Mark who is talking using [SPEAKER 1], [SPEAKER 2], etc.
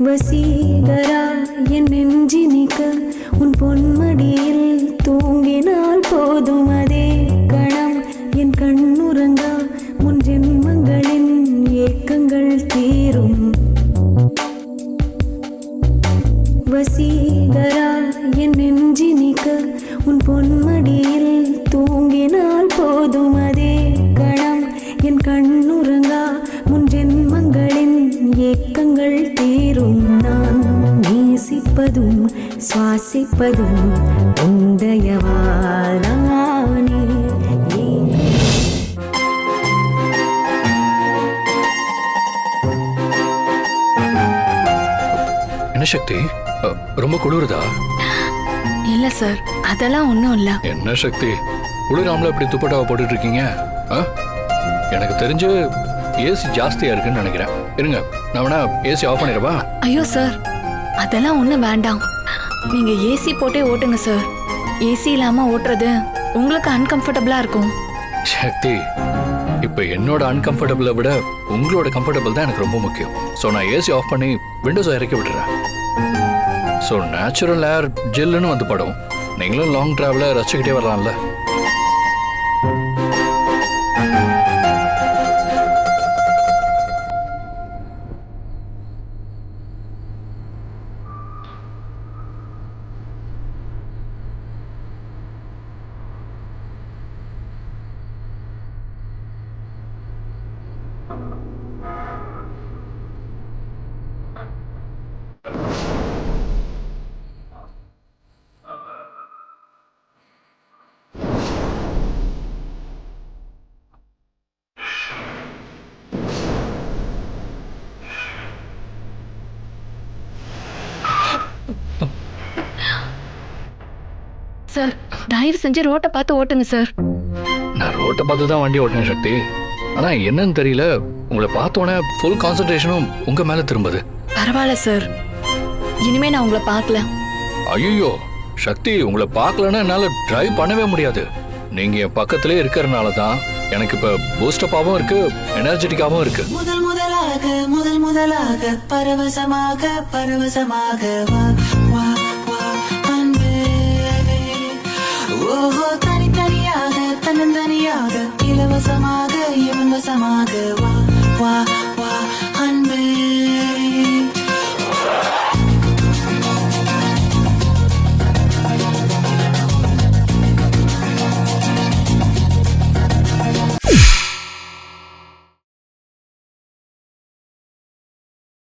[SPEAKER 1] வசீகரா என் நெஞ்சினிக்க உன் பொன்மடியில் தூங்கினால் போதும் அதே கணம் என் கண்ணுறங்கா முன் ஜென்மங்களின் ஏக்கங்கள் தீரும். வசீகரா என் நெஞ்சினிக்க உன் பொன்மடியில் தூங்கினால் போதும் அதே கணம் என் கண்ணுறங்கா முன் ஜென்மங்களின் ஏக்கங்கள் தீரும். நான் நேசிப்பதும் சுவாசிப்பதும் உந்தயவாலானே.
[SPEAKER 2] என்ன சக்தி, ரொம்ப குளிருதா?
[SPEAKER 3] இல்ல சார், அதெல்லாம் ஒண்ணும் இல்ல.
[SPEAKER 2] என்ன சக்தி, குளிராமல இப்படி துப்பட்டாவை போட்டுட்டு இருக்கீங்க? எனக்கு தெரிஞ்சு ஏசி ஜாஸ்தியா இருக்குன்னு நினைக்கிறேன். இருங்க, நான் வேணா ஏசி ஆஃப் பண்ணிடவா?
[SPEAKER 3] ஐயோ சார், அதெல்லாம் ஒண்ணும் வேண்டாம். நீங்க ஏசி போட்டே ஓட்டுங்க சார். ஏசி இல்லாம ஓட்டுறது உங்களுக்கு அன்கம்ஃபர்டபுளா இருக்கும்.
[SPEAKER 2] சக்தி, இப்ப என்னோட அன்கம்ஃபர்டபுளை விட உங்களோட கம்ஃபர்டபுள் தான் எனக்கு ரொம்ப முக்கியம். ஸோ நான் ஏசி ஆஃப் பண்ணி விண்டோஸை இறக்கி விட்டுறேன். ஸோ நேச்சுரல் ஏர் ஜில்லுன்னு வந்து படும். நீங்களும் லாங் டிராவலை ரசிச்சுக்கிட்டே வரலாம்ல.
[SPEAKER 3] சார், தயவு செஞ்சு ரோட்டை பார்த்து ஓட்டுங்க சார்.
[SPEAKER 2] நான் ரோட்டை பார்த்து தான் வண்டி ஓட்டினேன் சக்தி. ஆனா என்னன்னு தெரியல, உங்களை பார்த்தோன்னே ஃபுல் கான்சன்ட்ரேஷனும் உங்க மேல திரும்புது.
[SPEAKER 3] பரவாயில்ல சார், இனிமே நான் உங்களை பார்க்கல.
[SPEAKER 2] ஐயோ சக்தி, உங்களை பார்க்கலன்னா என்னால டிரைவ் பண்ணவே முடியாது. நீங்க என் பக்கத்திலே இருக்கிறதுனால தான் எனக்கு இப்ப பூஸ்டப்பாவும் இருக்கு, எனர்ஜெட்டிக்காவும் இருக்கு.
[SPEAKER 4] முதல் முதலாக பரவசமாக பரவசமாக வா வா வா அன்பே. ஓஹோ, தனித்தனியாக தன்னந்தனியாக இலவசமாக இவன் வசமாக வா வா வா அன்பே.